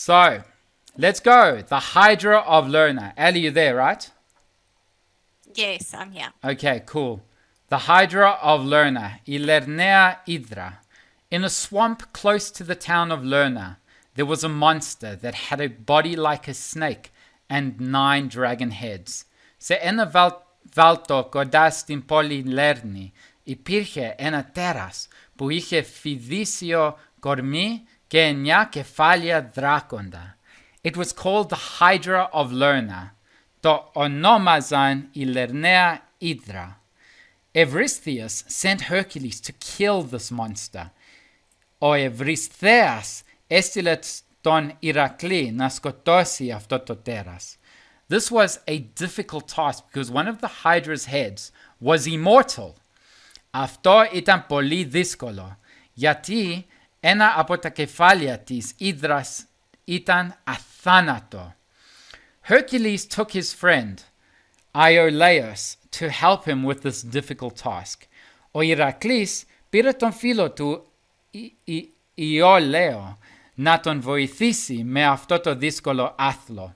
So, let's go. The Hydra of Lerna. Ali, you there, right? Yes, I'm here. Okay, cool. The Hydra of Lerna, Ilernea Hydra. In a swamp close to the town of Lerna, there was a monster that had a body like a snake and 9 dragon heads. Se ena valto kodastin poli lerni, υπήρχε ένα τέρας που είχε φιδίσιο κορμί και 9 κεφάλια δράκοντα. It was called the Hydra of Lerna. Το ονόμαζαν η Λερναία Hydra. Eurystheus sent Hercules to kill this monster. Ο Eurystheus έστειλε τον Ηρακλή να σκοτώσει αυτό το τέρας. This was a difficult task because one of the Hydra's heads was immortal. Αυτό ήταν πολύ δύσκολο, γιατί ένα από τα κεφάλια της Ύδρας ήταν αθάνατο. Hercules took his friend, Iolaus, to help him with this difficult task. Ο Ηρακλής πήρε τον φίλο του Ιολαίο να τον βοηθήσει με αυτό το δύσκολο άθλο.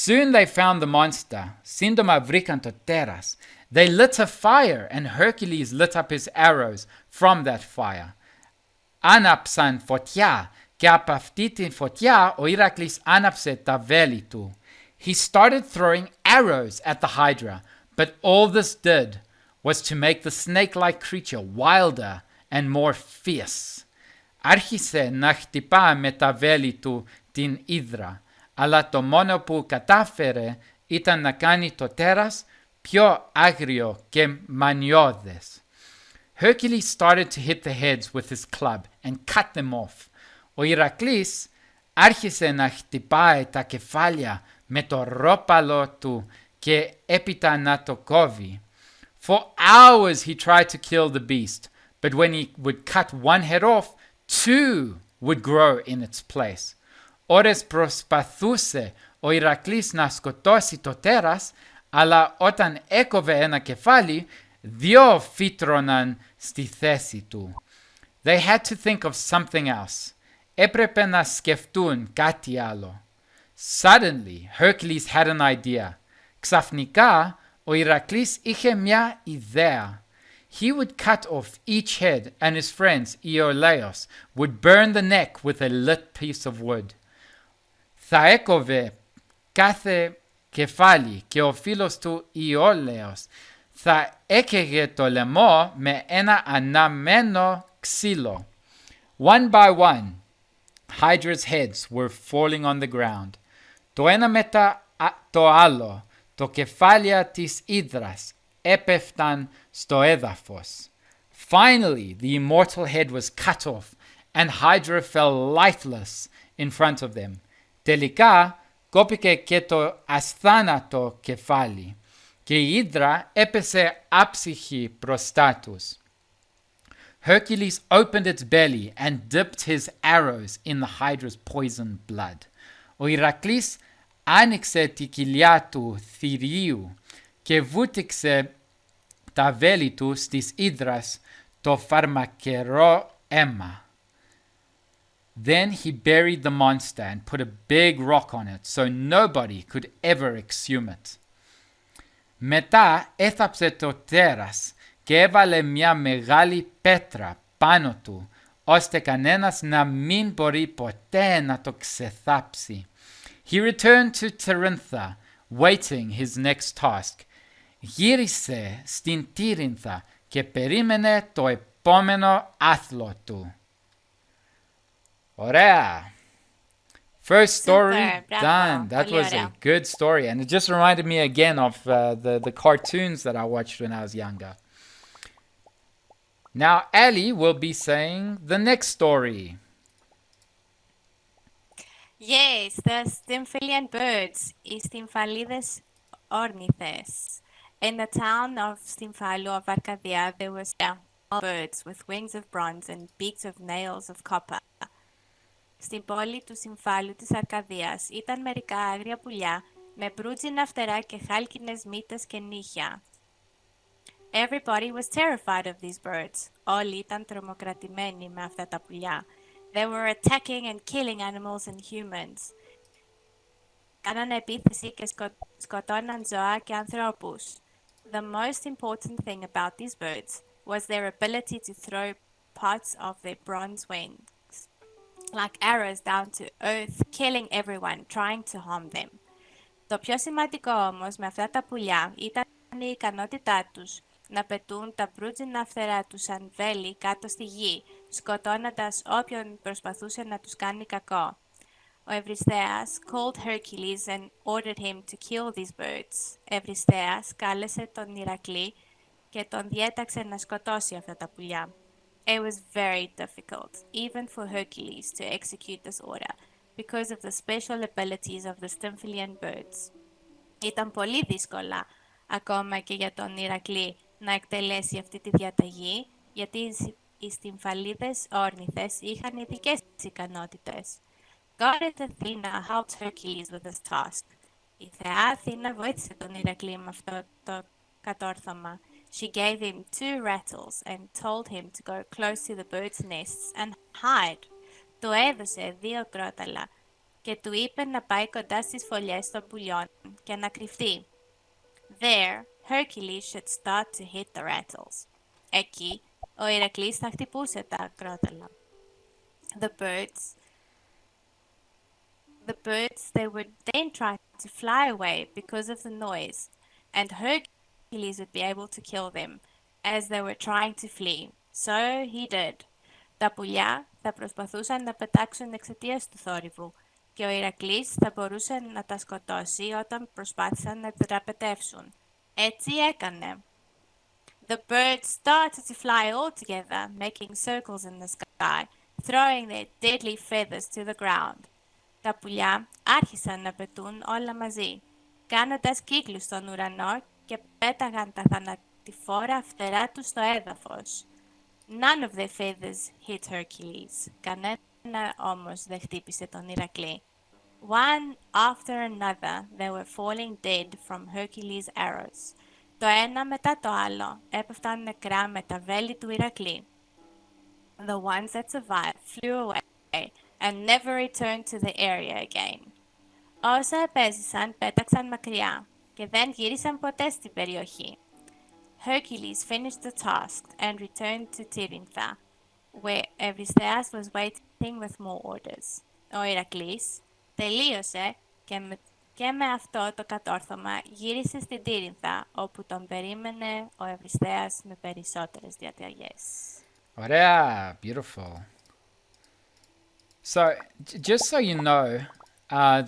Soon they found the monster. Σύντομα βρήκαν το τέρας. They lit a fire and Hercules lit up his arrows from that fire. Άναψαν φωτιά και από αυτή την φωτιά ο Ηρακλής άναψε τα βέλη του. He started throwing arrows at the Hydra, but all this did was to make the snake-like creature wilder and more fierce. Άρχισε να χτυπά με τα βέλη του την Ύδρα, αλλά το μόνο που κατάφερε ήταν να κάνει το τέρας πιο άγριο και μανιώδες. Hercules started to hit the heads with his club and cut them off. Ο Ηρακλής άρχισε να χτυπάει τα κεφάλια με το ρόπαλο του και έπειτα να το κόβει. For hours he tried to kill the beast, but when he would cut one head off, 2 would grow in its place. Ώρες προσπαθούσε ο Ηρακλής να σκοτώσει το τέρας, αλλά όταν έκοβε ένα κεφάλι, 2 φύτρωναν στη θέση του. They had to think of something else. Έπρεπε να σκεφτούν κάτι άλλο. Suddenly, Hercules had an idea. Ξαφνικά, ο Ηρακλής είχε μια ιδέα. He would cut off each head and his friends, Iolaos, would burn the neck with a lit piece of wood. Θα έκοβε κάθε κεφάλι και ο φίλος του Ιόλεος θα έκαιγε το λαιμό με ένα αναμένο ξύλο. One by one, Hydra's heads were falling on the ground. Το ένα μετά το άλλο, το κεφάλια της Ύδρας έπεφταν στο έδαφος. Finally, the immortal head was cut off and Hydra fell lifeless in front of them. Τελικά, κόπηκε και το ασθάνατο κεφάλι και η Ύδρα έπεσε άψυχη μπροστά τους. Hercules opened its belly and dipped his arrows in the Hydra's poisoned blood. Ο Ηρακλής άνοιξε τη κοιλιά του θηρίου και βούτυξε τα βέλη του στις Ύδρας το φαρμακερό αίμα. Then he buried the monster and put a big rock on it so nobody could ever exhume it. Μετά έθαψε το τέρας και έβαλε μια μεγάλη πέτρα πάνω του, ώστε κανένας να μην μπορεί ποτέ να το ξεθάψει. He returned to Tiryntha, waiting his next task. Γύρισε στην Τύρινθα και περίμενε το επόμενο άθλο του. Ωραία! First story done. That was a good story. And it just reminded me again of the cartoons that I watched when I was younger. Now, Ali will be saying the next story. Yes, the Stymphalian birds is Stymphalides ornithes. In the town of Stymphalu of Arcadia, there were small birds with wings of bronze and beaks of nails of copper. Στην πόλη του Συμφάλου της Αρκαδίας ήταν μερικά άγρια πουλιά με προύτζινα φτερά και χάλκινες μύτες και νύχια. Everybody was terrified of these birds. Όλοι ήταν τρομοκρατημένοι με αυτά τα πουλιά. They were attacking and killing animals and humans. Κάνανε επίθεση και σκοτώναν ζώα και ανθρώπους. The most important thing about these birds was their ability to throw parts of their bronze wings, like arrows down to earth, killing everyone trying to harm them. Το πιο σημαντικό όμως με αυτά τα πουλιά ήταν η ικανότητά τους να πετούν τα προύτζινα φτερά τους σαν βέλη κάτω στη γη, σκοτώνοντας όποιον προσπαθούσε να τους κάνει κακό. Ο Ευρυσθέας called Hercules and ordered him to kill these birds. Ευρυσθέας κάλεσε τον Ηρακλή και τον διέταξε να σκοτώσει αυτά τα πουλιά. It was very difficult, even for Hercules, to execute this order, because of the special abilities of the Stymphalian birds. Ήταν πολύ δύσκολα, ακόμα και για τον Ηρακλή, να εκτελέσει αυτή τη διαταγή, γιατί οι στυμφαλίδες όρνηθες είχαν ειδικές ικανότητες. Goddess Athena helped Hercules with this task. Η θεά Αθήνα βοήθησε τον Ηρακλή με αυτό το κατόρθωμα. She gave him 2 rattles and told him to go close to the birds' nests and hide. Του έδωσε 2 κρόταλα και του είπε να πάει κοντά στις φωλιές των πουλιών και να κρυφτεί. There, Hercules should start to hit the rattles. Εκεί, ο Ηρακλής θα χτυπούσε τα κρόταλα. The birds, they would then try to fly away because of the noise, and Hercules would be able to kill them as they were trying to flee. So he did. Τα πουλιά θα προσπαθούσαν να πετάξουν εξαιτίας του θόρυβου και ο Ηρακλής θα μπορούσε να τα σκοτώσει όταν προσπάθησαν να τραπετεύσουν. Έτσι έκανε. The birds started to fly all together, making circles in the sky, throwing their deadly feathers to the ground. Τα πουλιά άρχισαν να πετούν όλα μαζί, κάνοντας κύκλους στον ουρανό και πέταγαν τα θανατηφόρα φτερά τους στο έδαφος. None of their feathers hit Hercules. Κανένα όμως δεν χτύπησε τον Ηρακλή. One after another, they were falling dead from Hercules' arrows. Το ένα μετά το άλλο έπεφταν νεκρά με τα βέλη του Ηρακλή. The ones that survived flew away and never returned to the area again. Όσα επέζησαν πέταξαν μακριά και δεν γύρισαν ποτέ στην περιοχή. Hercules finished the task and returned to Tiryntha, where Eurystheus was waiting with more orders. Ο Ηρακλής τελείωσε και με αυτό το κατόρθωμα γύρισε στην Τύρινθα, όπου τον περίμενε ο Eurystheus με περισσότερες διαταγές. Ωραία, beautiful. So, just so you know,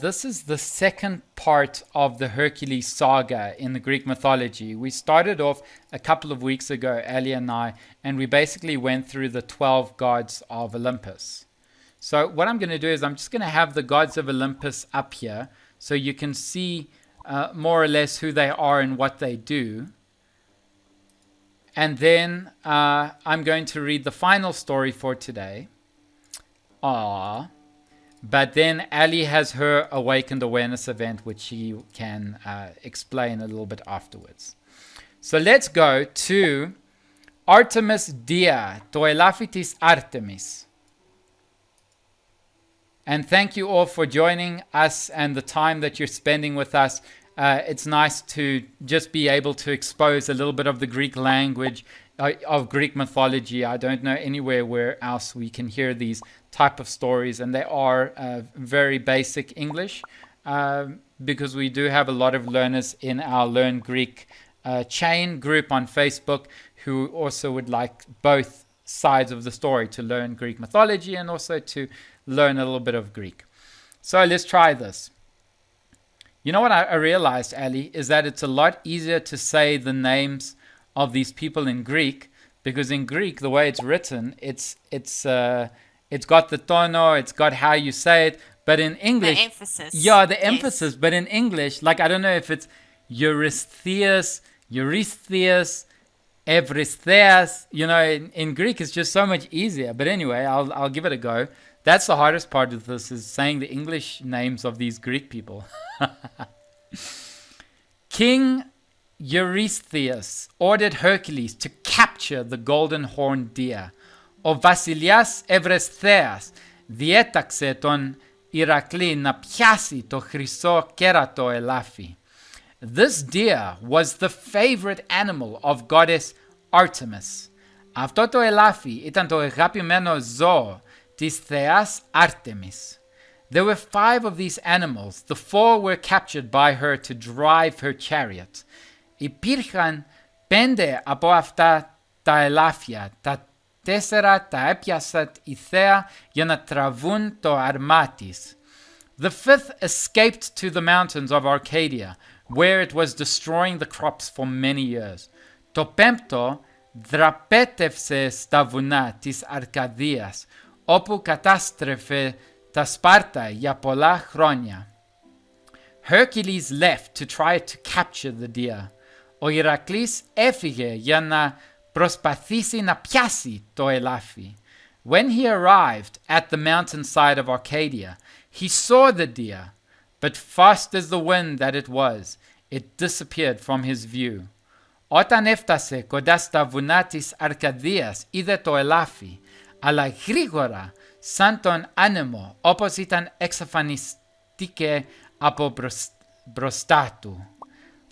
this is the second part of the Hercules saga in the Greek mythology. We started off a couple of weeks ago, Ali and I, and we basically went through the 12 gods of Olympus. So what I'm going to do is I'm just going to have the gods of Olympus up here so you can see more or less who they are and what they do. And then I'm going to read the final story for today. But then Ali has her awakened awareness event, which she can explain a little bit afterwards. So let's go to Artemis Dia, to Elaphitis Artemis. And thank you all for joining us and the time that you're spending with us. It's nice to just be able to expose a little bit of the Greek language, of Greek mythology. I don't know anywhere where else we can hear these type of stories, and they are very basic English, because we do have a lot of learners in our Learn Greek chain group on Facebook who also would like both sides of the story, to learn Greek mythology and also to learn a little bit of Greek. So let's try this. You know what I realized, Ali, is that it's a lot easier to say the names of these people in Greek, because in Greek, the way it's written, it's got the tono, it's got how you say it, but in English, the emphasis. Yeah, the emphasis. But in English, like, I don't know if it's Eurystheus, Eurystheus. You know, in Greek, it's just so much easier. But anyway, I'll give it a go. That's the hardest part of this, is saying the English names of these Greek people. King Eurystheus ordered Hercules to capture the golden horned deer. Ο βασιλιάς Ευρεσθέας διέταξε τον Ηρακλή να πιάσει το χρυσό κέρατο ελάφι. This deer was the favorite animal of goddess Artemis. Αυτό το ελάφι ήταν το αγαπημένο ζώο της θεάς Artemis. There were 5 of these animals. The 4 were captured by her to drive her chariot. Υπήρχαν 5 από αυτά τα ελάφια. Τα 4 τα έπιασε η θέα για να τραβούν το αρμά της. The 5th escaped to the mountains of Arcadia, where it was destroying the crops for many years. Το 5ο δραπέτευσε στα βουνά της Αρκαδίας, όπου κατάστρεφε τα Σπάρτα για πολλά χρόνια. Hercules left to try to capture the deer. Ο Ηρακλής έφυγε για να προσπαθήσει να πιάσει το ελάφι. When he arrived at the mountainside of Arcadia, he saw the deer, but fast as the wind that it was, it disappeared from his view. Όταν έφτασε κοντά στα βουνά της Αρκαδίας, είδε το ελάφι, αλλά γρήγορα, σαν τον άνεμο, όπως ήταν εξαφανίστηκε από μπροστά του.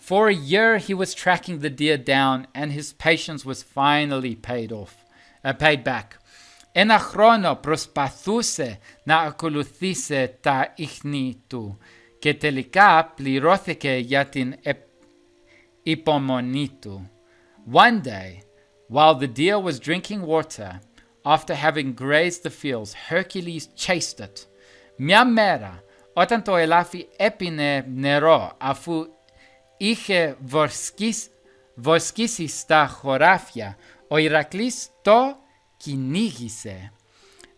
For a year he was tracking the deer down and his patience was finally paid back. Ένα χρόνο προσπαθούσε να ακολουθήσει τα ίχνη του και τελικά πληρώθηκε για την υπομονή του. One day, while the deer was drinking water, after having grazed the fields, Hercules chased it. Μια μέρα, όταν το ελάφι έπινε νερό αφού είχε βοσκήσει στα χωράφια, ο Ηρακλής το κυνήγησε.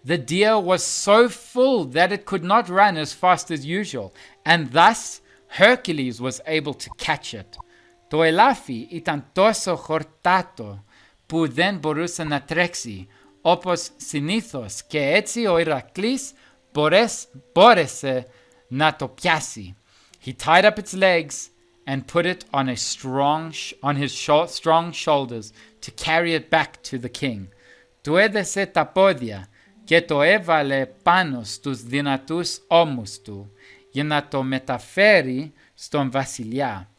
The deer was so full that it could not run as fast as usual, and thus Hercules was able to catch it. Το ελάφι ήταν τόσο χορτάτο που δεν μπορούσε να τρέξει όπως συνήθως και έτσι ο Ηρακλής μπόρεσε να το πιάσει. He tied up its legs and put it on his strong shoulders to carry it back to the king. Του έδεσε τα πόδια και το έβαλε πάνω στους δυνατούς ώμους του για να το μεταφέρει στον βασιλιά.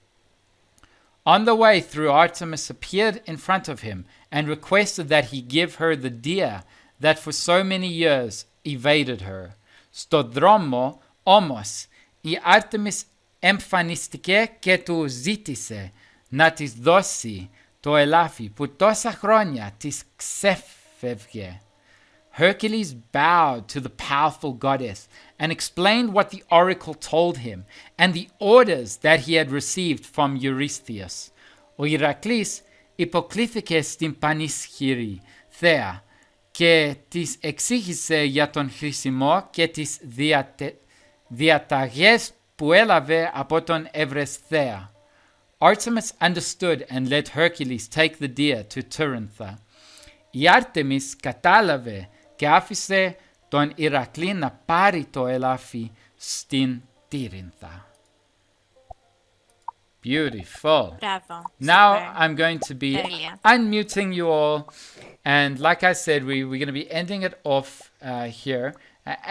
On the way through, Artemis appeared in front of him and requested that he give her the deer that for so many years evaded her. Στο δρόμο όμως η Artemis εμφανίστηκε και του ζήτησε να της δώσει το ελάφι που τόσα χρόνια της ξέφευγε. Hercules bowed to the powerful goddess and explained what the oracle told him and the orders that he had received from Eurystheus. Ο Ηρακλής υποκλήθηκε στην πανίσχυρη θέα και της εξήγησε για τον χρησμό και τις διαταγές που έλαβε από τον Ευρεσθέα. Artemis understood and let Hercules take the deer to Tyrintha. Η Άρτεμις κατάλαβε και άφησε τον Ηρακλή να πάρει το ελάφι στην Τύρινθα. Beautiful. Bravo. Now Super. I'm going to be Brilliant. unmuting you all. And like I said, we're going to be ending it off here.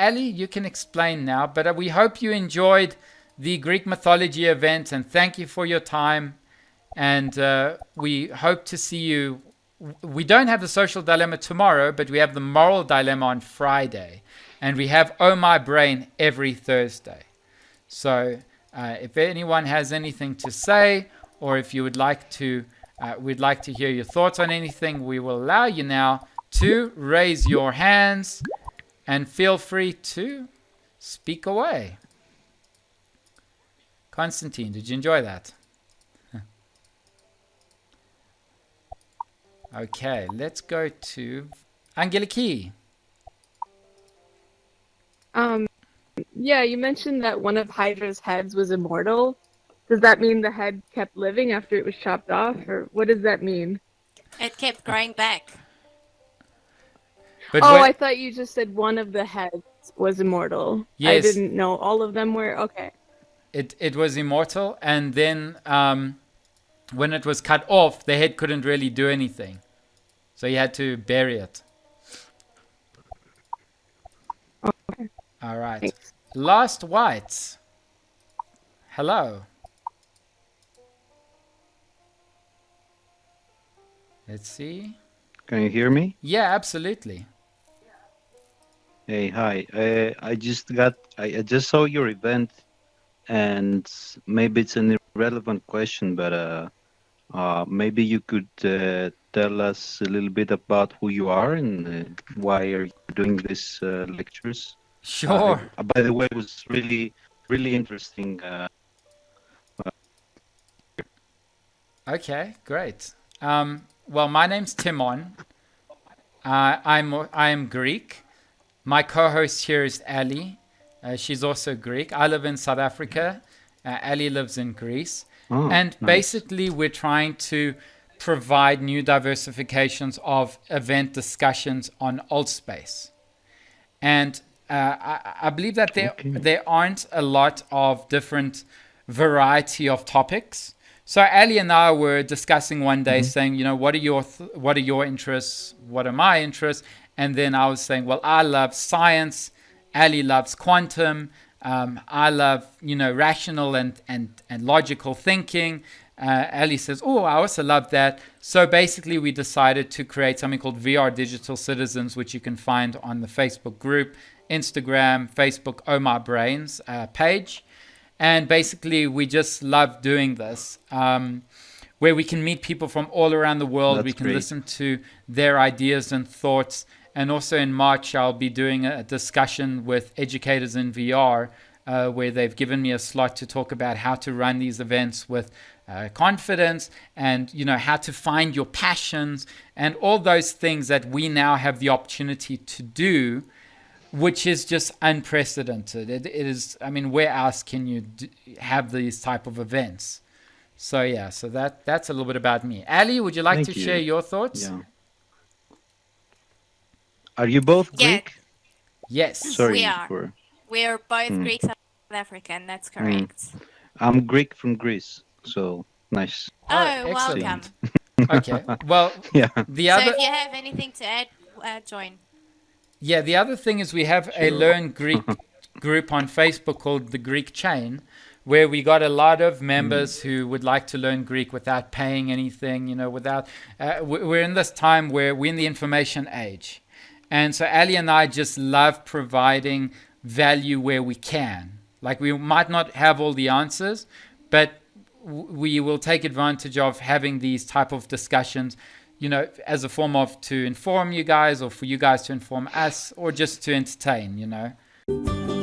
Ali, you can explain now, but we hope you enjoyed the Greek mythology event and thank you for your time. And we hope to see you. We don't have the social dilemma tomorrow, but we have the moral dilemma on Friday. And we have Oh My Brain every Thursday. So if anyone has anything to say, or if you would like to, we'd like to hear your thoughts on anything, we will allow you now to raise your hands and feel free to speak away. Constantine, did you enjoy that? Okay, let's go to Angeliki. Yeah, you mentioned that one of Hydra's heads was immortal. Does that mean the head kept living after it was chopped off, or what does that mean? It kept growing back. But I thought you just said one of the heads was immortal. Yes. I didn't know all of them were. Okay. It was immortal, and then when it was cut off, the head couldn't really do anything. So you had to bury it. All right. Thanks. Last White. Hello. Let's see. Can you hear me? Yeah, absolutely. Hey, hi. I just saw your event, and maybe it's an irrelevant question, but maybe you could tell us a little bit about who you are and why are you doing these lectures. Sure. By the way, it was really interesting. Okay, great. Well, my name's Timon. I'm Greek. My co-host here is Ali. She's also Greek. I live in South Africa. Ali lives in Greece. Oh, And nice. basically, we're trying to provide new diversifications of event discussions on ALTSPACE. And I believe that there aren't a lot of different variety of topics. So Ali and I were discussing one day, saying, you know, what are your interests? What are my interests? And then I was saying, well, I love science. Ali loves quantum. I love, you know, rational and logical thinking. Ali says, oh, I also love that. So basically, we decided to create something called VR Digital Citizens, which you can find on the Facebook group, Instagram, Facebook, Oh My Brains page. And basically, we just love doing this, where we can meet people from all around the world. We can listen to their ideas and thoughts. And also in March, I'll be doing a discussion with educators in VR, where they've given me a slot to talk about how to run these events with confidence, and you know, how to find your passions and all those things that we now have the opportunity to do, which is just unprecedented. It is, I mean, where else can you have these type of events? So yeah, so that's a little bit about me. Ali, would you like to share your thoughts? Yeah. Are you both Greek? Yes. Sorry We are. for. We are both Greek South African. That's correct. I'm Greek from Greece, so nice. Oh, excellent. welcome. Okay. Well, Yeah. the So other if you have anything to add, join. yeah, the other thing is we have a Learn Greek group on Facebook called the Greek Chain, where we got a lot of members who would like to learn Greek without paying anything, you know, without we're in this time where we're in the information age. And so Ali and I just love providing value where we can. Like, we might not have all the answers, but we will take advantage of having these type of discussions, you know, as a form of to inform you guys, or for you guys to inform us, or just to entertain, you know.